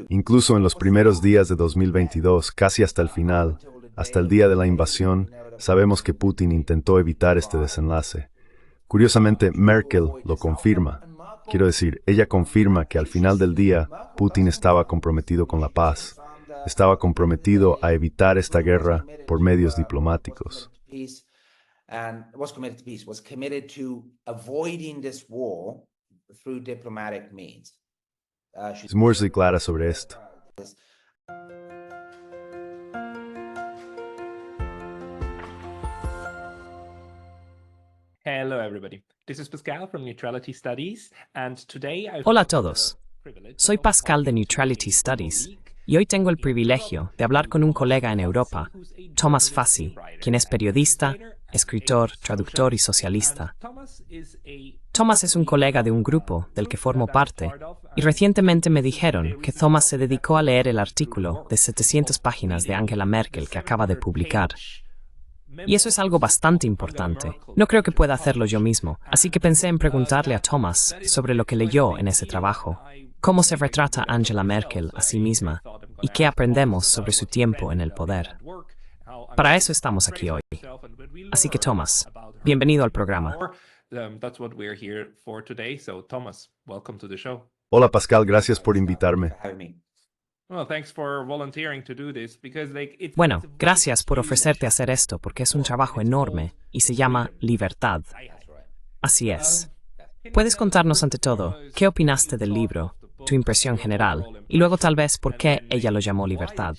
Incluso en los primeros días de 2022, casi hasta el final, hasta el día de la invasión, sabemos que Putin intentó evitar este desenlace. Curiosamente, Merkel lo confirma. Quiero decir, ella confirma que al final del día, Putin estaba comprometido con la paz. Estaba comprometido a evitar esta guerra por medios diplomáticos. Es muy clara sobre esto. Hello, everybody. This is Pascal from Neutrality Studies, and today Hola a todos. Soy Pascal de Neutrality Studies y hoy tengo el privilegio de hablar con un colega en Europa, Thomas Fassi, quien es periodista, escritor, traductor y socialista. Thomas es un colega de un grupo del que formo parte y recientemente me dijeron que Thomas se dedicó a leer el artículo de 700 páginas de Angela Merkel que acaba de publicar. Y eso es algo bastante importante. No creo que pueda hacerlo yo mismo, así que pensé en preguntarle a Thomas sobre lo que leyó en ese trabajo, cómo se retrata Angela Merkel a sí misma y qué aprendemos sobre su tiempo en el poder. Para eso estamos aquí hoy. Así que Thomas, bienvenido al programa. Hola Pascal, gracias por invitarme. Bueno, gracias por ofrecerte hacer esto porque es un trabajo enorme y se llama Libertad. Así es. ¿Puedes contarnos ante todo qué opinaste del libro, tu impresión general, y luego tal vez por qué ella lo llamó Libertad?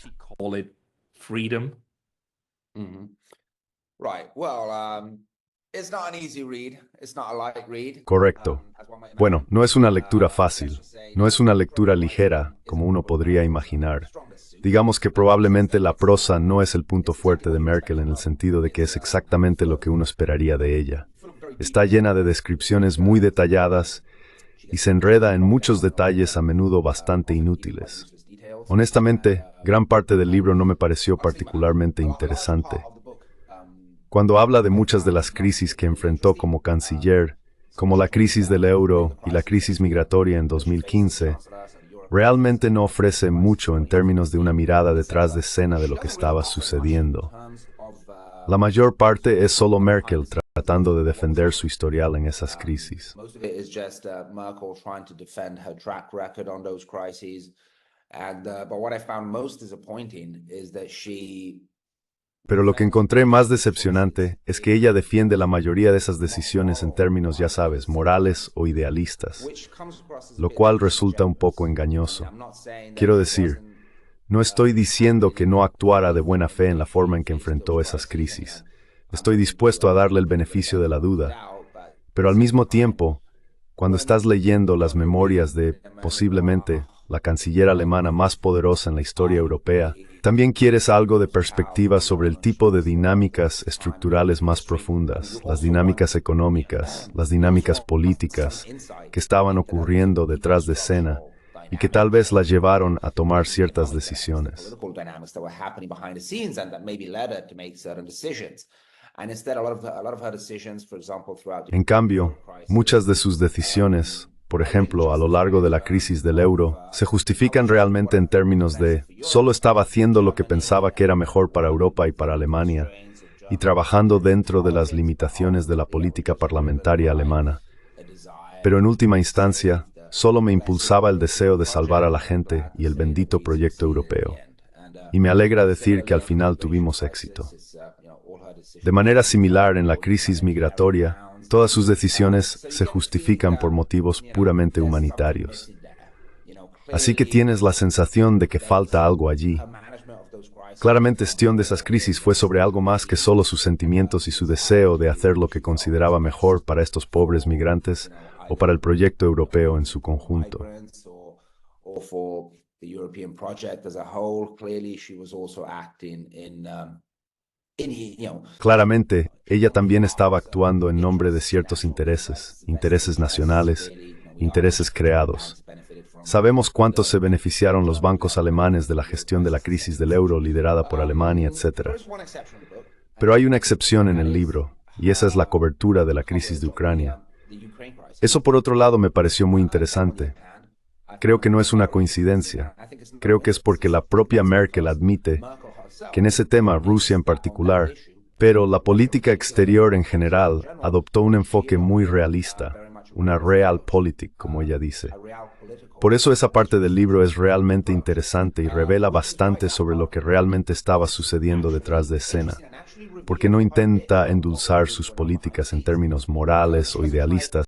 Correcto. Bueno, no es una lectura fácil, no es una lectura ligera, como uno podría imaginar. Digamos que probablemente la prosa no es el punto fuerte de Merkel en el sentido de que es exactamente lo que uno esperaría de ella. Está llena de descripciones muy detalladas y se enreda en muchos detalles a menudo bastante inútiles. Honestamente, gran parte del libro no me pareció particularmente interesante. Cuando habla de muchas de las crisis que enfrentó como canciller, como la crisis del euro y la crisis migratoria en 2015, realmente no ofrece mucho en términos de una mirada detrás de escena de lo que estaba sucediendo. La mayor parte es solo Merkel tratando de defender su historial en esas crisis. Pero lo que encontré más decepcionante es que ella defiende la mayoría de esas decisiones en términos, ya sabes, morales o idealistas, lo cual resulta un poco engañoso. Quiero decir, no estoy diciendo que no actuara de buena fe en la forma en que enfrentó esas crisis. Estoy dispuesto a darle el beneficio de la duda, pero al mismo tiempo, cuando estás leyendo las memorias de, posiblemente, la canciller alemana más poderosa en la historia europea, también quieres algo de perspectiva sobre el tipo de dinámicas estructurales más profundas, las dinámicas económicas, las dinámicas políticas que estaban ocurriendo detrás de escena y que tal vez la llevaron a tomar ciertas decisiones. En cambio, muchas de sus decisiones, por ejemplo, a lo largo de la crisis del euro, se justifican realmente en términos de solo estaba haciendo lo que pensaba que era mejor para Europa y para Alemania, y trabajando dentro de las limitaciones de la política parlamentaria alemana. Pero en última instancia, solo me impulsaba el deseo de salvar a la gente y el bendito proyecto europeo. Y me alegra decir que al final tuvimos éxito. De manera similar en la crisis migratoria, todas sus decisiones se justifican por motivos puramente humanitarios. Así que tienes la sensación de que falta algo allí. Claramente, gestión de esas crisis fue sobre algo más que solo sus sentimientos y su deseo de hacer lo que consideraba mejor para estos pobres migrantes o para el proyecto europeo en su conjunto. Claramente, ella también estaba actuando en nombre de ciertos intereses, intereses nacionales, intereses creados. Sabemos cuánto se beneficiaron los bancos alemanes de la gestión de la crisis del euro liderada por Alemania, etc. Pero hay una excepción en el libro, y esa es la cobertura de la crisis de Ucrania. Eso por otro lado me pareció muy interesante, Creo que no es una coincidencia. Creo que es porque la propia Merkel admite que en ese tema, Rusia en particular, pero la política exterior en general, adoptó un enfoque muy realista, una realpolitik, como ella dice. Por eso esa parte del libro es realmente interesante y revela bastante sobre lo que realmente estaba sucediendo detrás de escena, porque no intenta endulzar sus políticas en términos morales o idealistas,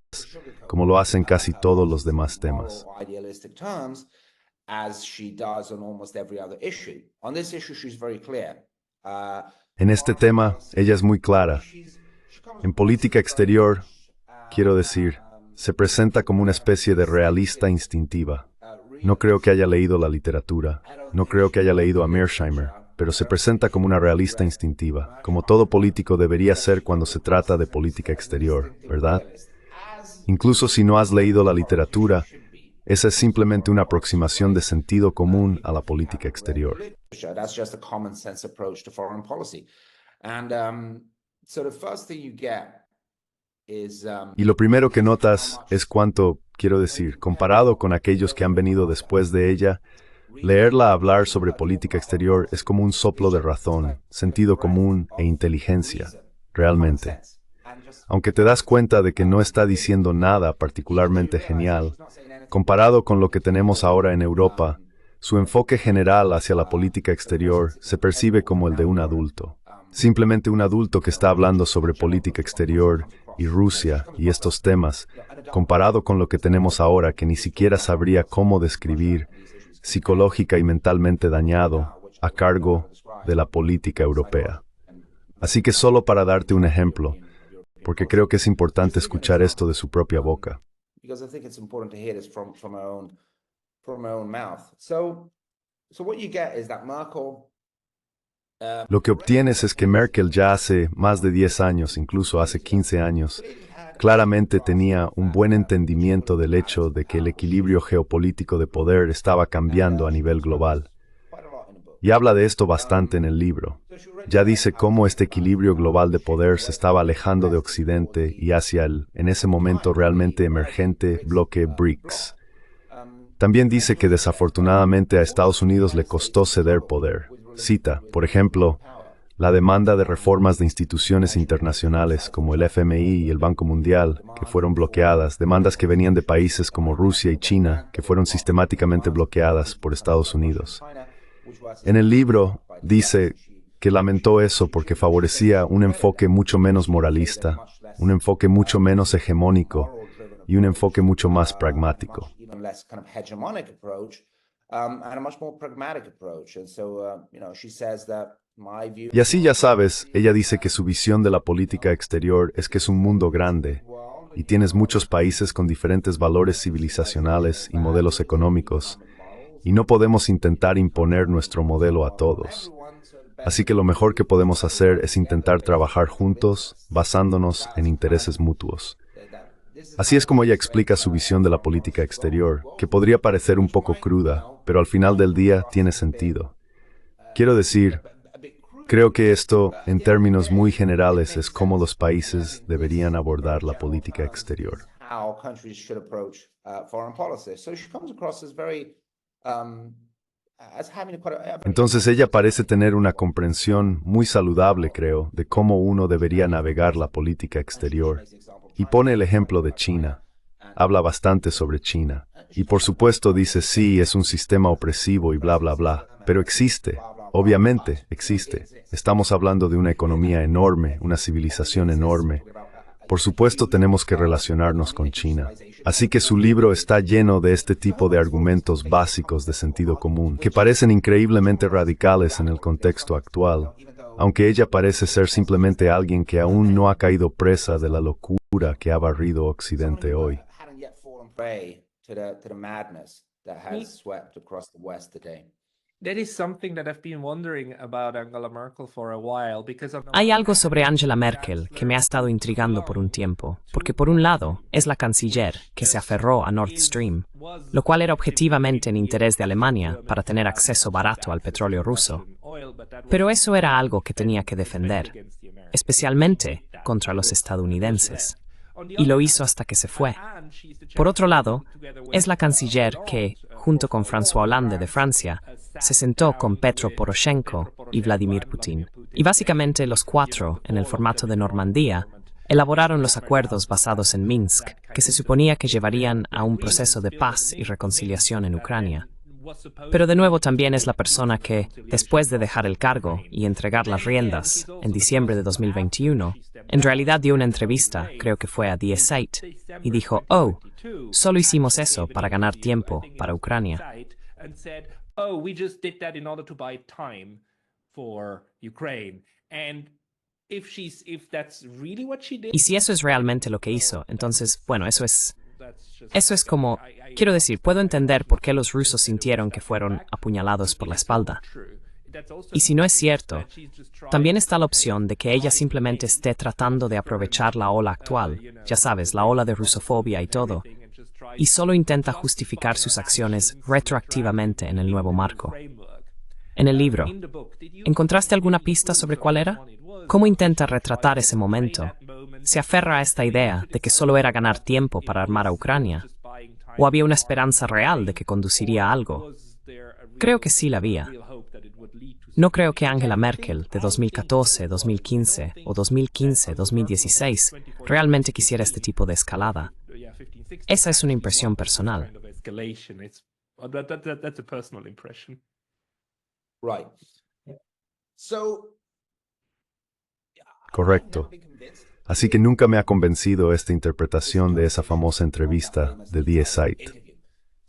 como lo hacen casi todos los demás temas. En este tema, ella es muy clara. En política exterior, quiero decir, se presenta como una especie de realista instintiva. No creo que haya leído la literatura, no creo que haya leído a Mearsheimer, pero se presenta como una realista instintiva, como todo político debería ser cuando se trata de política exterior, ¿verdad? Incluso si no has leído la literatura, esa es simplemente una aproximación de sentido común a la política exterior. Y lo primero que notas es cuánto, quiero decir, comparado con aquellos que han venido después de ella, leerla hablar sobre política exterior es como un soplo de razón, sentido común e inteligencia, realmente. Aunque te das cuenta de que no está diciendo nada particularmente genial, comparado con lo que tenemos ahora en Europa, su enfoque general hacia la política exterior se percibe como el de un adulto. Simplemente un adulto que está hablando sobre política exterior y Rusia y estos temas, comparado con lo que tenemos ahora que ni siquiera sabría cómo describir, psicológica y mentalmente dañado, a cargo de la política europea. Así que solo para darte un ejemplo, porque creo que es importante escuchar esto de su propia boca. Lo que obtienes es que Merkel ya hace más de 10 años, incluso hace 15 años, claramente tenía un buen entendimiento del hecho de que el equilibrio geopolítico de poder estaba cambiando a nivel global. Y habla de esto bastante en el libro. Ya dice cómo este equilibrio global de poder se estaba alejando de Occidente y hacia el, en ese momento realmente emergente, bloque BRICS. También dice que desafortunadamente a Estados Unidos le costó ceder poder. Cita, por ejemplo, la demanda de reformas de instituciones internacionales como el FMI y el Banco Mundial, que fueron bloqueadas, demandas que venían de países como Rusia y China, que fueron sistemáticamente bloqueadas por Estados Unidos. En el libro dice que lamentó eso porque favorecía un enfoque mucho menos moralista, un enfoque mucho menos hegemónico y un enfoque mucho más pragmático. Y así ya sabes, ella dice que su visión de la política exterior es que es un mundo grande y tienes muchos países con diferentes valores civilizacionales y modelos económicos, y no podemos intentar imponer nuestro modelo a todos. Así que lo mejor que podemos hacer es intentar trabajar juntos, basándonos en intereses mutuos. Así es como ella explica su visión de la política exterior, que podría parecer un poco cruda, pero al final del día tiene sentido. Quiero decir, creo que esto, en términos muy generales, es cómo los países deberían abordar la política exterior. Entonces ella parece tener una comprensión muy saludable, creo, de cómo uno debería navegar la política exterior. Y pone el ejemplo de China. Habla bastante sobre China. Y por supuesto dice, sí, es un sistema opresivo y bla, bla, bla. Pero existe. Obviamente existe. Estamos hablando de una economía enorme, una civilización enorme. Por supuesto tenemos que relacionarnos con China. Así que su libro está lleno de este tipo de argumentos básicos de sentido común, que parecen increíblemente radicales en el contexto actual, aunque ella parece ser simplemente alguien que aún no ha caído presa de la locura que ha barrido Occidente hoy. Hay algo sobre Angela Merkel que me ha estado intrigando por un tiempo, porque por un lado es la canciller que se aferró a Nord Stream, lo cual era objetivamente en interés de Alemania para tener acceso barato al petróleo ruso. Pero eso era algo que tenía que defender, especialmente contra los estadounidenses. y lo hizo hasta que se fue. Por otro lado, es la canciller que, junto con François Hollande de Francia, se sentó con Petro Poroshenko y Vladimir Putin. Y básicamente los cuatro, en el formato de Normandía, elaboraron los acuerdos basados en Minsk, que se suponía que llevarían a un proceso de paz y reconciliación en Ucrania. Pero de nuevo también es la persona que, después de dejar el cargo y entregar las riendas en diciembre de 2021, en realidad dio una entrevista, creo que fue a Die Zeit, y dijo, oh, solo hicimos eso para ganar tiempo para Ucrania. Y si eso es realmente lo que hizo, entonces, bueno, eso es como, quiero decir, puedo entender por qué los rusos sintieron que fueron apuñalados por la espalda. Y si no es cierto, también está la opción de que ella simplemente esté tratando de aprovechar la ola actual, ya sabes, la ola de rusofobia y todo, y solo intenta justificar sus acciones retroactivamente en el nuevo marco. En el libro, ¿encontraste alguna pista sobre cuál era? ¿Cómo intenta retratar ese momento? ¿Se aferra a esta idea de que solo era ganar tiempo para armar a Ucrania? ¿O había una esperanza real de que conduciría a algo? Creo que sí la había. No creo que Angela Merkel de 2014, 2015 o 2015-2016 realmente quisiera este tipo de escalada. Esa es una impresión personal. Correcto. Así que nunca me ha convencido esta interpretación de esa famosa entrevista de Die Zeit.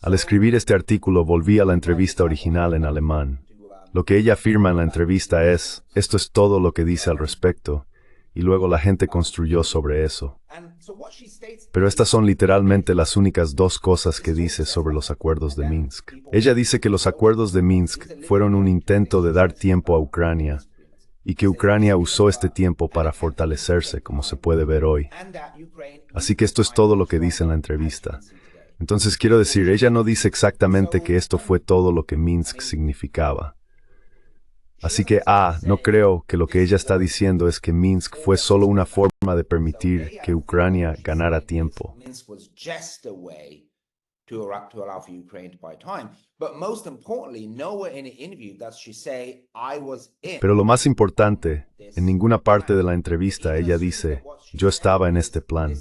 Al escribir este artículo volví a la entrevista original en alemán. Lo que ella afirma en la entrevista es, esto es todo lo que dice al respecto, y luego la gente construyó sobre eso. Pero estas son literalmente las únicas dos cosas que dice sobre los acuerdos de Minsk. Ella dice que los acuerdos de Minsk fueron un intento de dar tiempo a Ucrania, y que Ucrania usó este tiempo para fortalecerse, como se puede ver hoy. Así que esto es todo lo que dice en la entrevista. Entonces quiero decir, ella no dice exactamente que esto fue todo lo que Minsk significaba. Así que, no creo que lo que ella está diciendo es que Minsk fue solo una forma de permitir que Ucrania ganara tiempo. Pero lo más importante, en ninguna parte de la entrevista ella dice, yo estaba en este plan.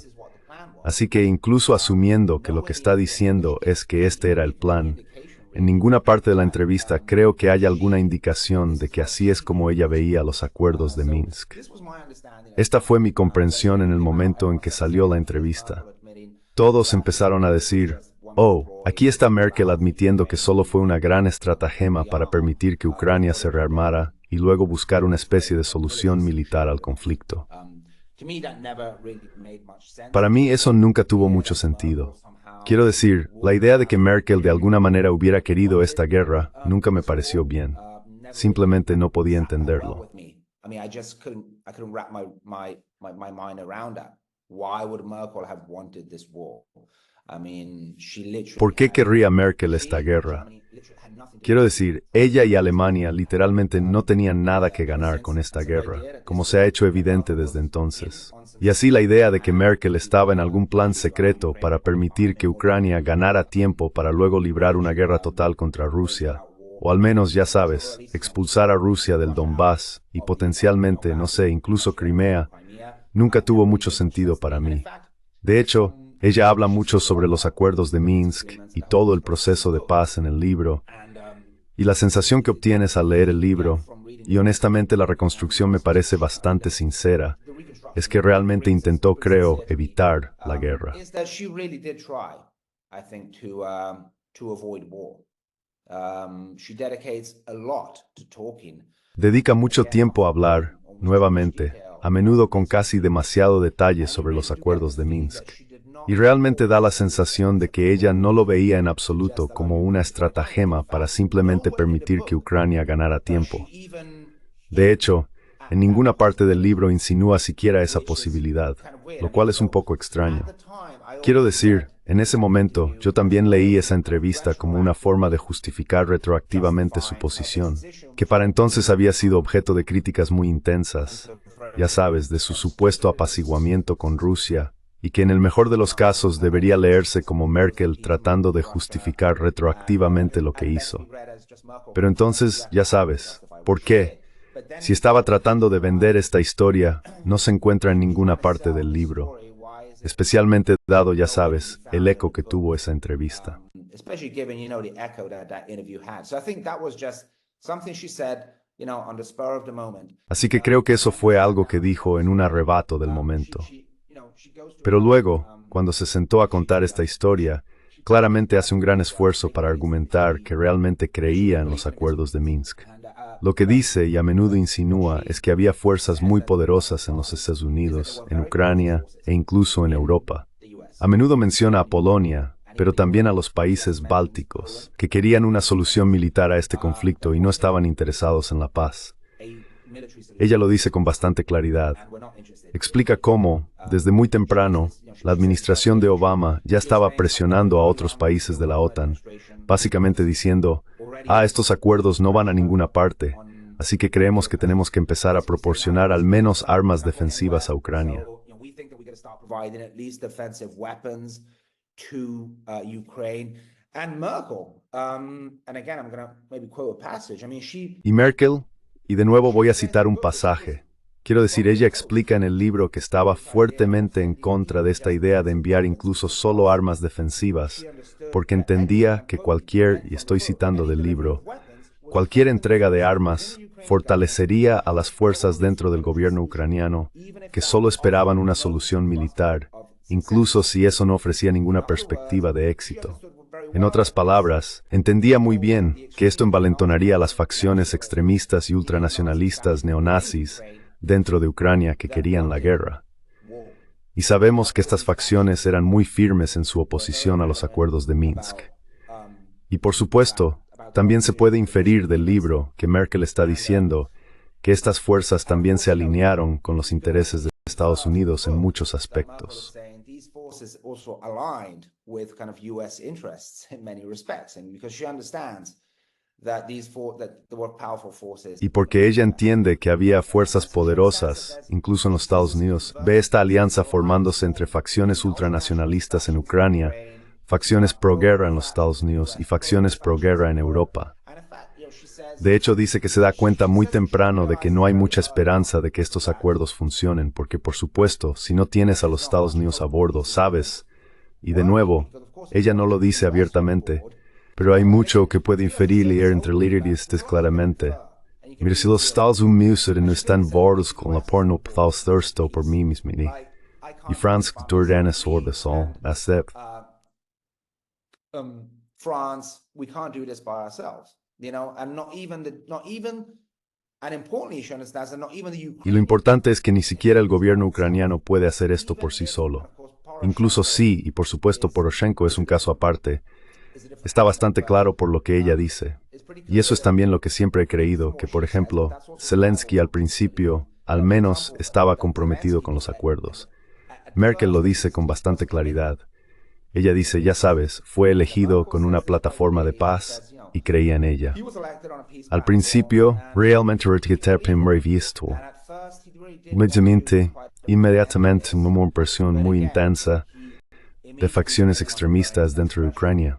Así que incluso asumiendo que lo que está diciendo es que este era el plan, en ninguna parte de la entrevista creo que haya alguna indicación de que así es como ella veía los acuerdos de Minsk. Esta fue mi comprensión en el momento en que salió la entrevista. Todos empezaron a decir, oh, aquí está Merkel admitiendo que solo fue una gran estratagema para permitir que Ucrania se rearmara y luego buscar una especie de solución militar al conflicto. Para mí eso nunca tuvo mucho sentido. Quiero decir, la idea de que Merkel de alguna manera hubiera querido esta guerra nunca me pareció bien. Simplemente no podía entenderlo. ¿Por qué querría Merkel esta guerra? Quiero decir, ella y Alemania literalmente no tenían nada que ganar con esta guerra, como se ha hecho evidente desde entonces. Y así la idea de que Merkel estaba en algún plan secreto para permitir que Ucrania ganara tiempo para luego librar una guerra total contra Rusia, o al menos, ya sabes, expulsar a Rusia del Donbass y potencialmente, no sé, incluso Crimea, nunca tuvo mucho sentido para mí. De hecho, ella habla mucho sobre los acuerdos de Minsk y todo el proceso de paz en el libro, y la sensación que obtienes al leer el libro, y honestamente la reconstrucción me parece bastante sincera, es que realmente intentó, creo, evitar la guerra. Dedica mucho tiempo a hablar, nuevamente, a menudo con casi demasiado detalle sobre los acuerdos de Minsk. Y realmente da la sensación de que ella no lo veía en absoluto como una estratagema para simplemente permitir que Ucrania ganara tiempo. De hecho, en ninguna parte del libro insinúa siquiera esa posibilidad, lo cual es un poco extraño. Quiero decir, en ese momento, yo también leí esa entrevista como una forma de justificar retroactivamente su posición, que para entonces había sido objeto de críticas muy intensas, ya sabes, de su supuesto apaciguamiento con Rusia, y que en el mejor de los casos debería leerse como Merkel tratando de justificar retroactivamente lo que hizo. Pero entonces, ya sabes, ¿por qué? Si estaba tratando de vender esta historia, no se encuentra en ninguna parte del libro, especialmente dado, ya sabes, el eco que tuvo esa entrevista. Así que creo que eso fue algo que dijo en un arrebato del momento. Pero luego, cuando se sentó a contar esta historia, claramente hace un gran esfuerzo para argumentar que realmente creía en los acuerdos de Minsk. Lo que dice y a menudo insinúa es que había fuerzas muy poderosas en los Estados Unidos, en Ucrania e incluso en Europa. A menudo menciona a Polonia, pero también a los países bálticos, que querían una solución militar a este conflicto y no estaban interesados en la paz. Ella lo dice con bastante claridad. Explica cómo, desde muy temprano, la administración de Obama ya estaba presionando a otros países de la OTAN, básicamente diciendo, estos acuerdos no van a ninguna parte, así que creemos que tenemos que empezar a proporcionar al menos armas defensivas a Ucrania. Y Merkel, y de nuevo voy a citar un pasaje. Quiero decir, ella explica en el libro que estaba fuertemente en contra de esta idea de enviar incluso solo armas defensivas, porque entendía que cualquier, y estoy citando del libro, cualquier entrega de armas fortalecería a las fuerzas dentro del gobierno ucraniano que solo esperaban una solución militar, incluso si eso no ofrecía ninguna perspectiva de éxito. En otras palabras, entendía muy bien que esto envalentonaría a las facciones extremistas y ultranacionalistas neonazis dentro de Ucrania que querían la guerra. Y sabemos que estas facciones eran muy firmes en su oposición a los acuerdos de Minsk. Y por supuesto, también se puede inferir del libro que Merkel está diciendo que estas fuerzas también se alinearon con los intereses de Estados Unidos en muchos aspectos. Y porque ella entiende que había fuerzas poderosas, incluso en los Estados Unidos, ve esta alianza formándose entre facciones ultranacionalistas en Ucrania, facciones pro-guerra en los Estados Unidos y facciones pro-guerra en Europa. De hecho, dice que se da cuenta muy temprano de que no hay mucha esperanza de que estos acuerdos funcionen, porque por supuesto, si no tienes a los Estados Unidos a bordo, sabes, y de nuevo, ella no lo dice abiertamente, pero hay mucho que puede inferir y leer entre líderes claramente. Mira, si los Estados Unidos no están bordos con la porno thirsto por mí mismo, y France Jordan sur de sol, acepta. France, we can't do this by ourselves, and not even and importantly, she understands that not even the Ukraine. Y lo importante es que ni siquiera el gobierno ucraniano puede hacer esto por sí solo. Incluso sí, y por supuesto Poroshenko es un caso aparte, está bastante claro por lo que ella dice. Y eso es también lo que siempre he creído, que por ejemplo, Zelensky al principio, al menos, estaba comprometido con los acuerdos. Merkel lo dice con bastante claridad. Ella dice, ya sabes, fue elegido con una plataforma de paz y creía en ella. Al principio, realmente inmediatamente hubo una presión muy intensa de facciones extremistas dentro de Ucrania.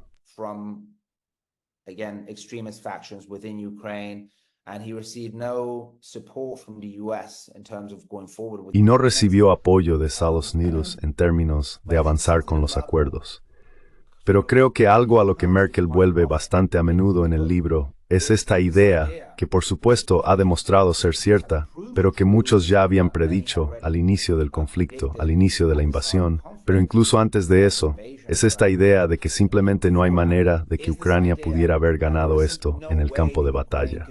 Y no recibió apoyo de Estados Unidos en términos de avanzar con los acuerdos. Pero creo que algo a lo que Merkel vuelve bastante a menudo en el libro es esta idea, que por supuesto ha demostrado ser cierta, pero que muchos ya habían predicho al inicio del conflicto, al inicio de la invasión, pero incluso antes de eso, es esta idea de que simplemente no hay manera de que Ucrania pudiera haber ganado esto en el campo de batalla.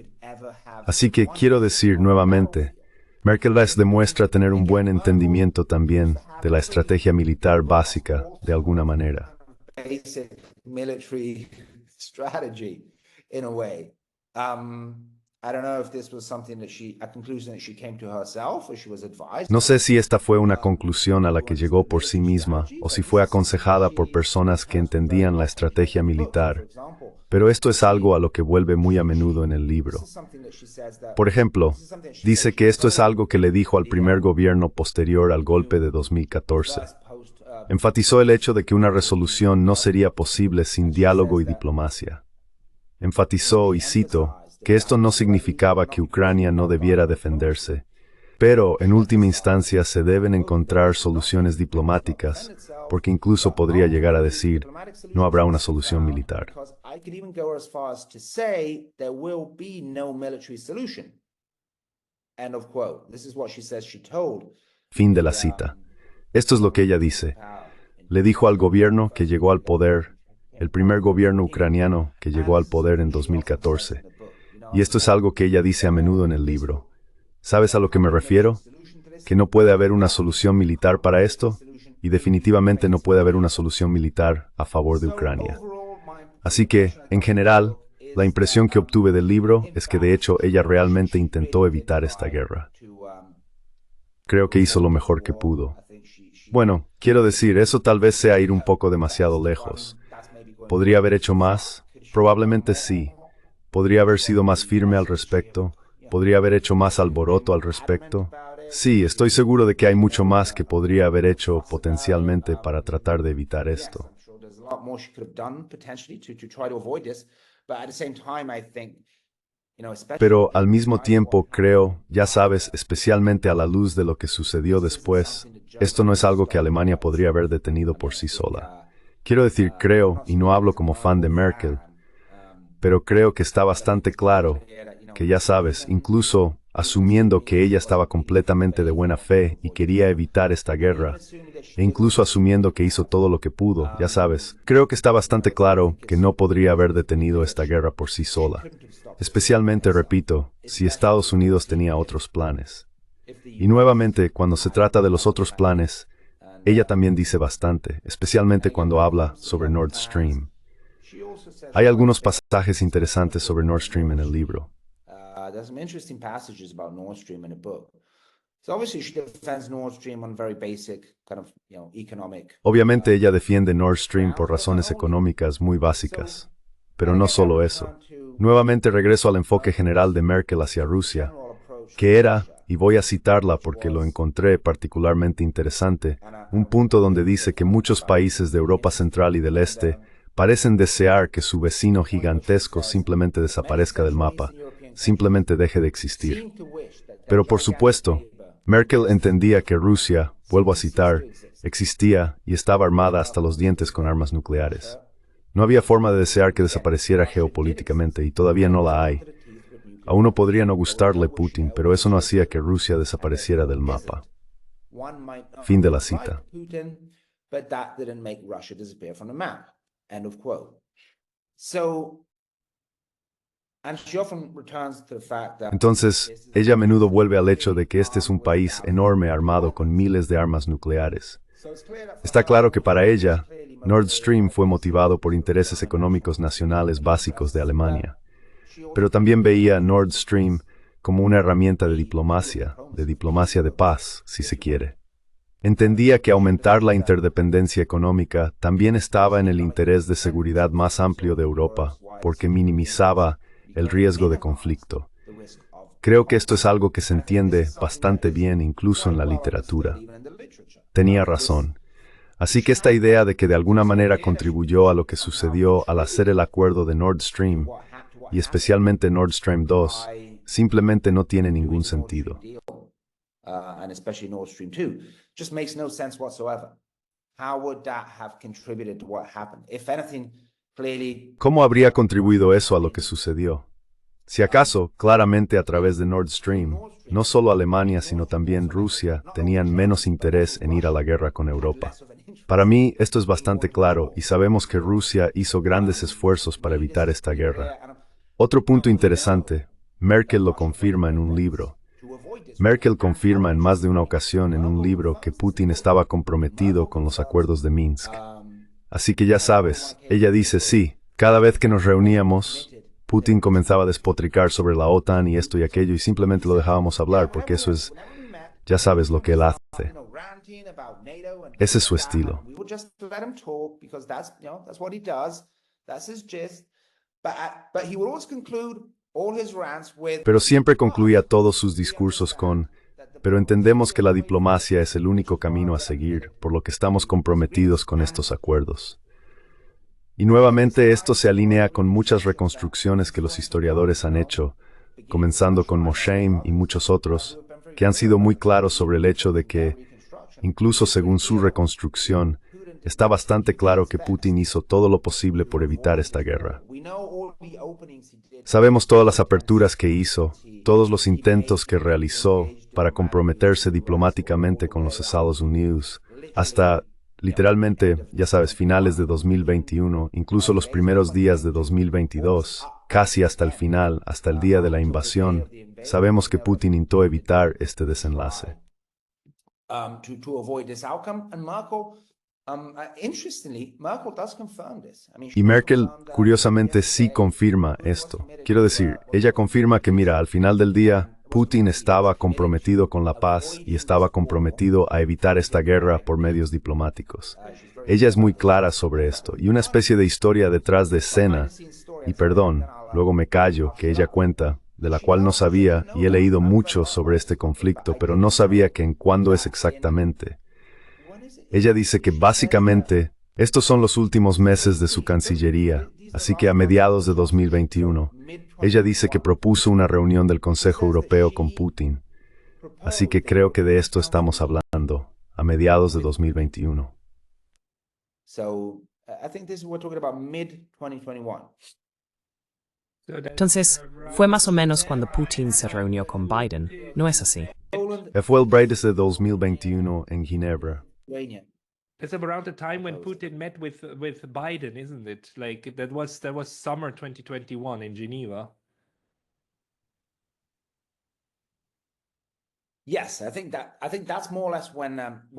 Así que quiero decir nuevamente, Merkel les demuestra tener un buen entendimiento también de la estrategia militar básica de alguna manera. No sé si esta fue una conclusión a la que llegó por sí misma o si fue aconsejada por personas que entendían la estrategia militar, pero esto es algo a lo que vuelve muy a menudo en el libro. Por ejemplo, dice que esto es algo que le dijo al primer gobierno posterior al golpe de 2014. Enfatizó el hecho de que una resolución no sería posible sin diálogo y diplomacia. Enfatizó, y cito, que esto no significaba que Ucrania no debiera defenderse, pero en última instancia se deben encontrar soluciones diplomáticas, porque incluso podría llegar a decir, no habrá una solución militar. Fin de la cita. Esto es lo que ella dice. Le dijo al gobierno que llegó al poder, el primer gobierno ucraniano que llegó al poder en 2014. Y esto es algo que ella dice a menudo en el libro. ¿Sabes a lo que me refiero? Que no puede haber una solución militar para esto, y definitivamente no puede haber una solución militar a favor de Ucrania. Así que, en general, la impresión que obtuve del libro es que de hecho ella realmente intentó evitar esta guerra. Creo que hizo lo mejor que pudo. Bueno, quiero decir, eso tal vez sea ir un poco demasiado lejos. ¿Podría haber hecho más? Probablemente sí. ¿Podría haber sido más firme al respecto? ¿Podría haber hecho más alboroto al respecto? Sí, estoy seguro de que hay mucho más que podría haber hecho potencialmente para tratar de evitar esto. Pero al mismo tiempo creo, ya sabes, especialmente a la luz de lo que sucedió después, esto no es algo que Alemania podría haber detenido por sí sola. Quiero decir, creo, y no hablo como fan de Merkel, pero creo que está bastante claro que, ya sabes, incluso asumiendo que ella estaba completamente de buena fe y quería evitar esta guerra, e incluso asumiendo que hizo todo lo que pudo, ya sabes, creo que está bastante claro que no podría haber detenido esta guerra por sí sola. Especialmente, repito, si Estados Unidos tenía otros planes. Y nuevamente, cuando se trata de los otros planes, ella también dice bastante, especialmente cuando habla sobre Nord Stream. Hay algunos pasajes interesantes sobre Nord Stream en el libro. There's some interesting passages about Nord Stream in the book. So obviously she defends Nord Stream on very basic kind of, economic. Obviamente ella defiende Nord Stream por razones económicas muy básicas. Pero no solo eso. Nuevamente regreso al enfoque general de Merkel hacia Rusia, que era, y voy a citarla porque lo encontré particularmente interesante, un punto donde dice que muchos países de Europa Central y del Este parecen desear que su vecino gigantesco simplemente desaparezca del mapa, simplemente deje de existir. Pero por supuesto, Merkel entendía que Rusia, vuelvo a citar, existía y estaba armada hasta los dientes con armas nucleares. No había forma de desear que desapareciera geopolíticamente y todavía no la hay. A uno podría no gustarle Putin, pero eso no hacía que Rusia desapareciera del mapa. Fin de la cita. Entonces, ella a menudo vuelve al hecho de que este es un país enorme armado con miles de armas nucleares. Está claro que para ella, Nord Stream fue motivado por intereses económicos nacionales básicos de Alemania. Pero también veía Nord Stream como una herramienta de diplomacia de paz, si se quiere. Entendía que aumentar la interdependencia económica también estaba en el interés de seguridad más amplio de Europa, porque minimizaba el riesgo de conflicto. Creo que esto es algo que se entiende bastante bien incluso en la literatura. Tenía razón. Así que esta idea de que de alguna manera contribuyó a lo que sucedió al hacer el acuerdo de Nord Stream, y especialmente Nord Stream 2, simplemente no tiene ningún sentido. ¿Cómo habría contribuido eso a lo que sucedió? Si acaso, claramente a través de Nord Stream, no solo Alemania sino también Rusia tenían menos interés en ir a la guerra con Europa. Para mí esto es bastante claro y sabemos que Rusia hizo grandes esfuerzos para evitar esta guerra. Otro punto interesante, Merkel lo confirma en un libro. Merkel confirma en más de una ocasión en un libro que Putin estaba comprometido con los acuerdos de Minsk. Así que ya sabes, ella dice sí, cada vez que nos reuníamos, Putin comenzaba a despotricar sobre la OTAN y esto y aquello y simplemente lo dejábamos hablar porque eso es, ya sabes lo que él hace. Ese es su estilo. Pero siempre concluía todos sus discursos con, pero entendemos que la diplomacia es el único camino a seguir, por lo que estamos comprometidos con estos acuerdos. Y nuevamente esto se alinea con muchas reconstrucciones que los historiadores han hecho, comenzando con Mosheim y muchos otros, que han sido muy claros sobre el hecho de que, incluso según su reconstrucción, está bastante claro que Putin hizo todo lo posible por evitar esta guerra. Sabemos todas las aperturas que hizo, todos los intentos que realizó para comprometerse diplomáticamente con los Estados Unidos, hasta, literalmente, ya sabes, finales de 2021, incluso los primeros días de 2022, casi hasta el final, hasta el día de la invasión, sabemos que Putin intentó evitar este desenlace. Y Merkel, curiosamente, sí confirma esto. Quiero decir, ella confirma que, mira, al final del día, Putin estaba comprometido con la paz y estaba comprometido a evitar esta guerra por medios diplomáticos. Ella es muy clara sobre esto, y una especie de historia detrás de escena, y perdón, luego me callo, que ella cuenta, de la cual no sabía, y he leído mucho sobre este conflicto, pero no sabía que en cuándo es exactamente. Ella dice que básicamente, estos son los últimos meses de su Cancillería, así que a mediados de 2021, ella dice que propuso una reunión del Consejo Europeo con Putin. Así que creo que de esto estamos hablando, a mediados de 2021. Entonces, fue más o menos cuando Putin se reunió con Biden, ¿no es así? Fue el break de 2021 en Ginebra. It's around the time when Putin met with Biden, isn't it? Like that was summer 2021 in Geneva.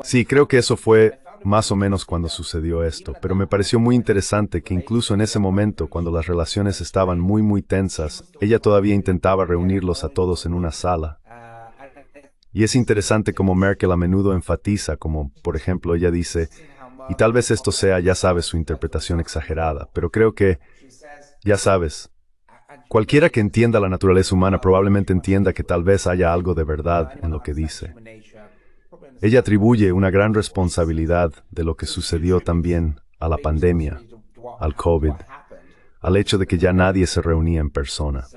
Sí, creo que eso fue más o menos cuando sucedió esto, pero me pareció muy interesante que incluso en ese momento, cuando las relaciones estaban muy tensas, ella todavía intentaba reunirlos a todos en una sala. Y es interesante como Merkel a menudo enfatiza, como, por ejemplo, ella dice, y tal vez esto sea, ya sabes, su interpretación exagerada, pero creo que, ya sabes, cualquiera que entienda la naturaleza humana probablemente entienda que tal vez haya algo de verdad en lo que dice. Ella atribuye una gran responsabilidad de lo que sucedió también a la pandemia, al COVID, al hecho de que ya nadie se reunía en persona.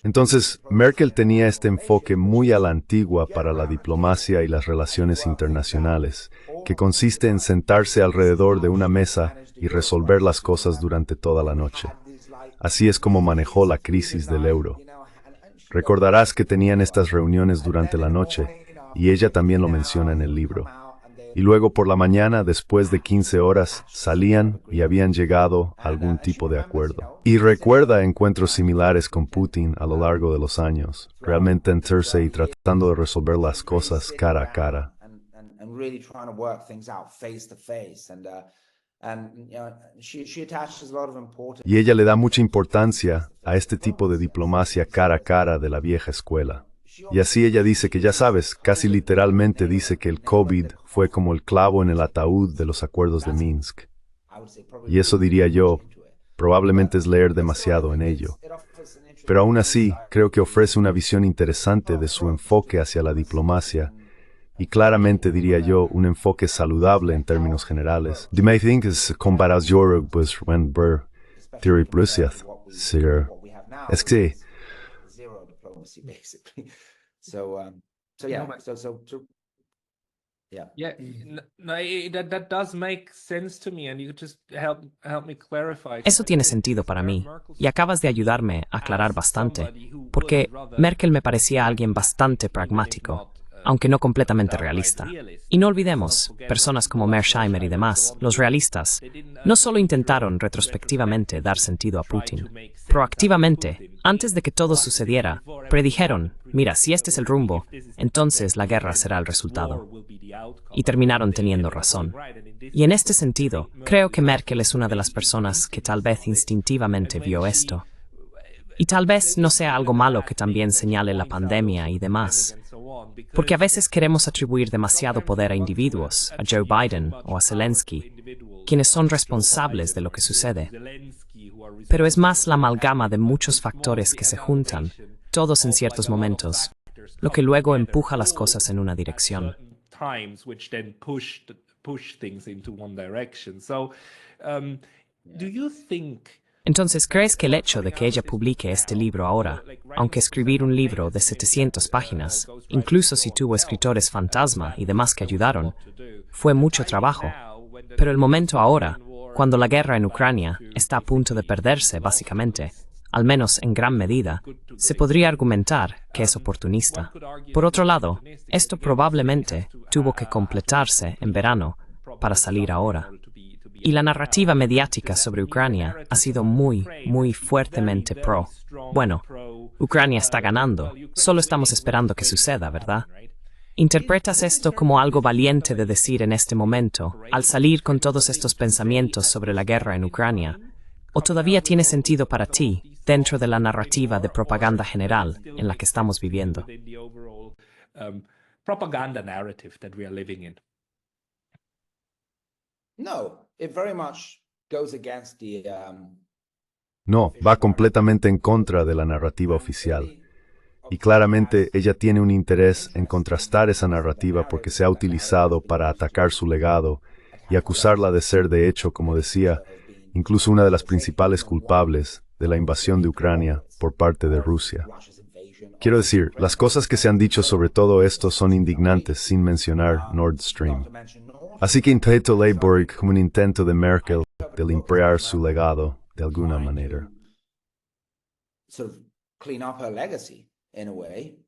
Entonces, Merkel tenía este enfoque muy a la antigua para la diplomacia y las relaciones internacionales, que consiste en sentarse alrededor de una mesa y resolver las cosas durante toda la noche. Así es como manejó la crisis del euro. Recordarás que tenían estas reuniones durante la noche, y ella también lo menciona en el libro. Y luego por la mañana, después de 15 horas, salían y habían llegado a algún tipo de acuerdo. Y recuerda encuentros similares con Putin a lo largo de los años, realmente sentarse y tratando de resolver las cosas cara a cara. Y ella le da mucha importancia a este tipo de diplomacia cara a cara de la vieja escuela. Y así ella dice que, ya sabes, casi literalmente dice que el COVID fue como el clavo en el ataúd de los acuerdos de Minsk. Y eso diría yo, probablemente es leer demasiado en ello. Pero aún así, creo que ofrece una visión interesante de su enfoque hacia la diplomacia, y claramente diría yo, un enfoque saludable en términos generales. Du mig think es comparas jag pues when bör teori plusiat, ser. Es que That does make sense to me, and you just help me clarify. Eso tiene sentido para mí, y acabas de ayudarme a aclarar bastante, porque Merkel me parecía alguien bastante pragmático, aunque no completamente realista. Y no olvidemos, personas como Mearsheimer y demás, los realistas, no solo intentaron retrospectivamente dar sentido a Putin. Proactivamente, antes de que todo sucediera, predijeron, mira, si este es el rumbo, entonces la guerra será el resultado. Y terminaron teniendo razón. Y en este sentido, creo que Merkel es una de las personas que tal vez instintivamente vio esto. Y tal vez no sea algo malo que también señale la pandemia y demás. Porque a veces queremos atribuir demasiado poder a individuos, a Joe Biden o a Zelensky, quienes son responsables de lo que sucede. pero es más la amalgama de muchos factores que se juntan, todos en ciertos momentos, lo que luego empuja las cosas en una dirección. Times which then push things into one direction. So, do you think Entonces, ¿crees que el hecho de que ella publique este libro ahora, aunque escribir un libro de 700 páginas, incluso si tuvo escritores fantasma y demás que ayudaron, fue mucho trabajo? Pero el momento ahora, cuando la guerra en Ucrania está a punto de perderse, básicamente, al menos en gran medida, se podría argumentar que es oportunista. Por otro lado, esto probablemente tuvo que completarse en verano para salir ahora. Y la narrativa mediática sobre Ucrania ha sido muy fuertemente pro. Bueno, Ucrania está ganando, solo estamos esperando que suceda, ¿verdad? ¿Interpretas esto como algo valiente de decir en este momento, al salir con todos estos pensamientos sobre la guerra en Ucrania? ¿O todavía tiene sentido para ti, dentro de la narrativa de propaganda general en la que estamos viviendo? Propaganda narrative that we are living in? No, it very much goes against the No, va completamente en contra de la narrativa oficial. Y claramente ella tiene un interés en contrastar esa narrativa porque se ha utilizado para atacar su legado y acusarla de ser, de hecho, como decía, incluso una de las principales culpables de la invasión de Ucrania por parte de Rusia. Quiero decir, las cosas que se han dicho sobre todo esto son indignantes sin mencionar Nord Stream. Así que interpreto Leiborg como un intento de Merkel de limpiar su legado de alguna manera. sort of clean up her legacy in a way.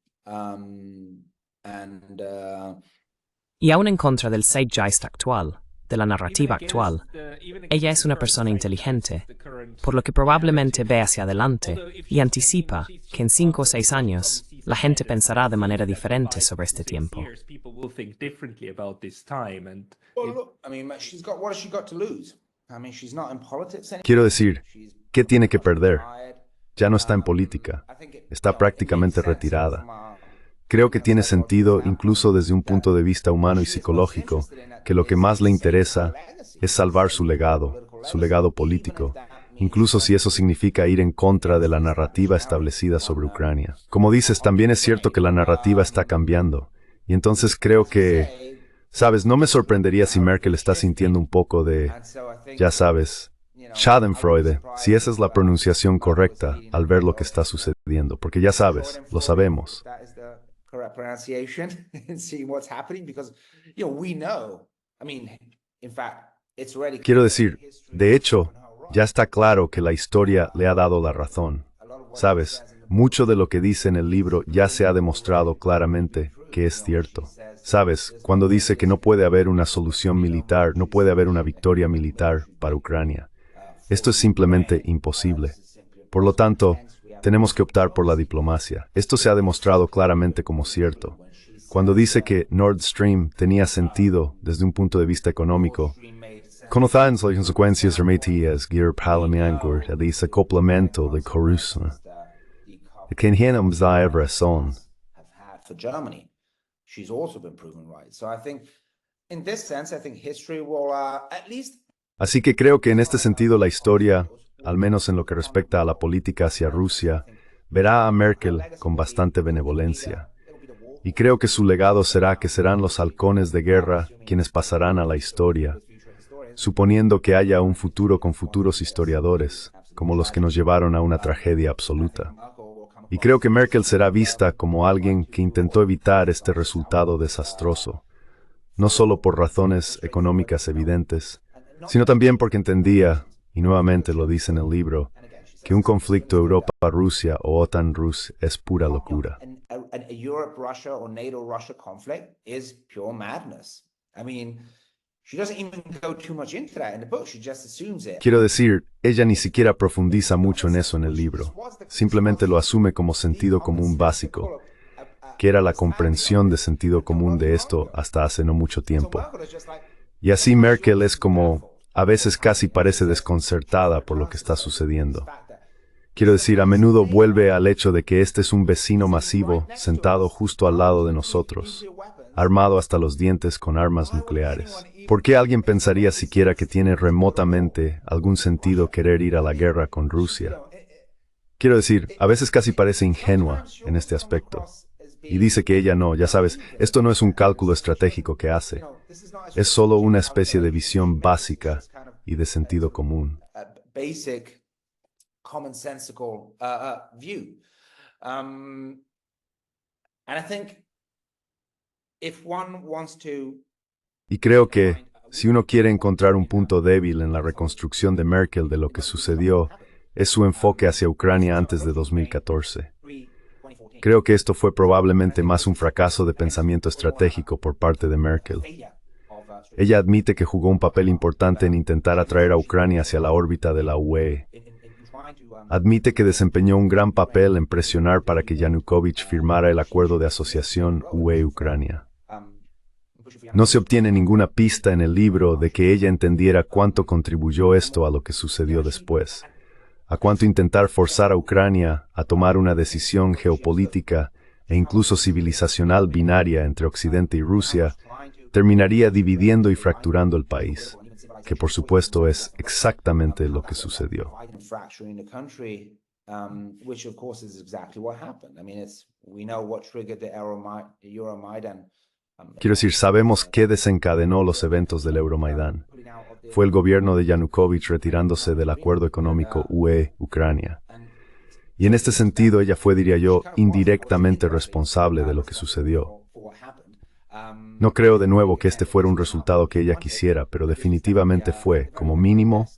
Y aún en contra del zeitgeist actual, de la narrativa actual, ella es una persona inteligente, por lo que probablemente ve hacia adelante y anticipa que en 5 o 6 años la gente pensará de manera diferente sobre este tiempo. Well, look, I mean, she's got what has she got to lose? I mean, she's not in politics anymore. Quiero decir, ¿qué tiene que perder? Ya no está en política, está prácticamente retirada. Creo que tiene sentido, incluso desde un punto de vista humano y psicológico, que lo que más le interesa es salvar su legado político, incluso si eso significa ir en contra de la narrativa establecida sobre Ucrania. Como dices, también es cierto que la narrativa está cambiando, y entonces creo que, sabes, no me sorprendería si Merkel está sintiendo un poco de, ya sabes, Schadenfreude, si esa es la pronunciación correcta, al ver lo que está sucediendo, porque ya sabes, lo sabemos. Correct pronunciation and seeing what's happening because we know, I mean, in fact, it's already. Quiero decir, de hecho, ya está claro que la historia le ha dado la razón. Sabes, mucho de lo que dice en el libro ya se ha demostrado claramente que es cierto. Sabes, cuando dice que no puede haber una solución militar, no puede haber una victoria militar para Ucrania. Esto es simplemente imposible. Por lo tanto, tenemos que optar por la diplomacia. Esto se ha demostrado claramente como cierto. Cuando dice que Nord Stream tenía sentido desde un punto de vista económico, conocemos las consecuencias remetidas que parlamentar el desacoplamento de Coruscant. Que tenemos la razón. For Germany, she's also been proven right. So I think, in this sense, I think history will at least. Así que creo que en este sentido la historia, al menos en lo que respecta a la política hacia Rusia, verá a Merkel con bastante benevolencia. Y creo que su legado será que serán los halcones de guerra quienes pasarán a la historia, suponiendo que haya un futuro con futuros historiadores, como los que nos llevaron a una tragedia absoluta. Y creo que Merkel será vista como alguien que intentó evitar este resultado desastroso, no solo por razones económicas evidentes, sino también porque entendía, y nuevamente lo dice en el libro, que un conflicto Europa-Rusia o OTAN-Rusia es pura locura. A Europe-Russia or NATO-Russia conflict is pure madness. I mean, she doesn't even go too much into that in the book. She just assumes it. Quiero decir, ella ni siquiera profundiza mucho en eso en el libro. Simplemente lo asume como sentido común básico, que era la comprensión de sentido común de esto hasta hace no mucho tiempo. Y así Merkel es como, a veces casi parece desconcertada por lo que está sucediendo. Quiero decir, a menudo vuelve al hecho de que este es un vecino masivo sentado justo al lado de nosotros, armado hasta los dientes con armas nucleares. ¿Por qué alguien pensaría siquiera que tiene remotamente algún sentido querer ir a la guerra con Rusia? Quiero decir, a veces casi parece ingenua en este aspecto. Y dice que ella no, ya sabes, esto no es un cálculo estratégico que hace. Es solo una especie de visión básica y de sentido común. Basic, commonsensical view. And I think if one wants to... Y creo que, si uno quiere encontrar un punto débil en la reconstrucción de Merkel de lo que sucedió, es su enfoque hacia Ucrania antes de 2014. Creo que esto fue probablemente más un fracaso de pensamiento estratégico por parte de Merkel. Ella admite que jugó un papel importante en intentar atraer a Ucrania hacia la órbita de la UE. Admite que desempeñó un gran papel en presionar para que Yanukovych firmara el acuerdo de asociación UE-Ucrania. No se obtiene ninguna pista en el libro de que ella entendiera cuánto contribuyó esto a lo que sucedió después, a cuánto intentar forzar a Ucrania a tomar una decisión geopolítica e incluso civilizacional binaria entre Occidente y Rusia terminaría dividiendo y fracturando el país, que por supuesto es exactamente lo que sucedió. Quiero decir, sabemos qué desencadenó los eventos del Euromaidán. Fue el gobierno de Yanukovych retirándose del acuerdo económico UE-Ucrania. Y en este sentido, ella fue, diría yo, indirectamente responsable de lo que sucedió. No creo de nuevo que este fuera un resultado que ella quisiera, pero definitivamente fue, como mínimo,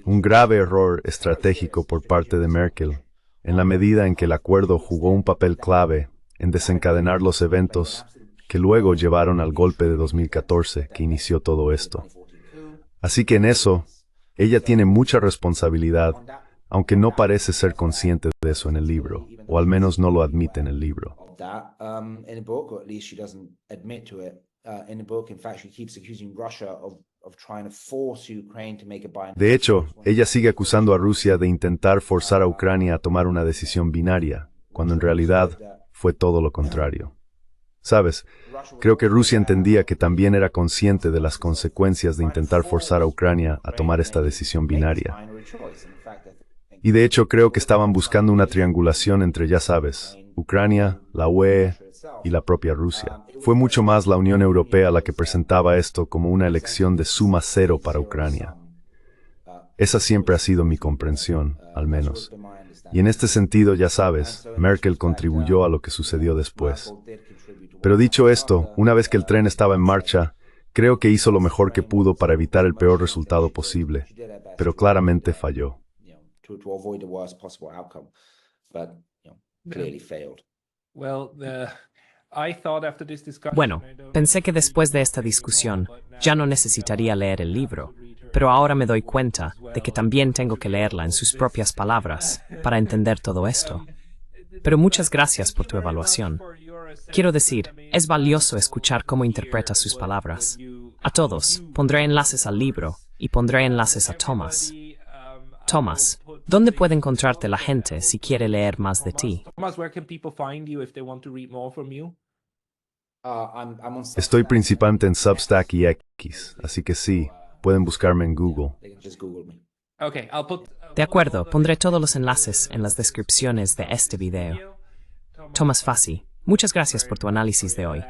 un grave error estratégico por parte de Merkel, en la medida en que el acuerdo jugó un papel clave en desencadenar los eventos que luego llevaron al golpe de 2014 que inició todo esto. Así que en eso, ella tiene mucha responsabilidad, aunque no parece ser consciente de eso en el libro, o al menos no lo admite en el libro. De hecho, ella sigue acusando a Rusia de intentar forzar a Ucrania a tomar una decisión binaria, cuando en realidad fue todo lo contrario. ¿Sabes? Creo que Rusia entendía que también era consciente de las consecuencias de intentar forzar a Ucrania a tomar esta decisión binaria. Y de hecho creo que estaban buscando una triangulación entre, ya sabes, Ucrania, la UE y la propia Rusia. Fue mucho más la Unión Europea la que presentaba esto como una elección de suma cero para Ucrania. Esa siempre ha sido mi comprensión, al menos. Y en este sentido, ya sabes, Merkel contribuyó a lo que sucedió después. Pero dicho esto, una vez que el tren estaba en marcha, creo que hizo lo mejor que pudo para evitar el peor resultado posible, pero claramente falló. Bueno, pensé que después de esta discusión ya no necesitaría leer el libro, pero ahora me doy cuenta de que también tengo que leerla en sus propias palabras para entender todo esto. Pero muchas gracias por tu evaluación. Quiero decir, es valioso escuchar cómo interpreta sus palabras. A todos, pondré enlaces al libro y pondré enlaces a Thomas. Thomas, ¿dónde puede encontrarte la gente si quiere leer más de ti? Estoy principalmente en Substack y X, así que sí, pueden buscarme en Google. De acuerdo, pondré todos los enlaces en las descripciones de este video. Thomas Fassi, muchas gracias por tu análisis de hoy.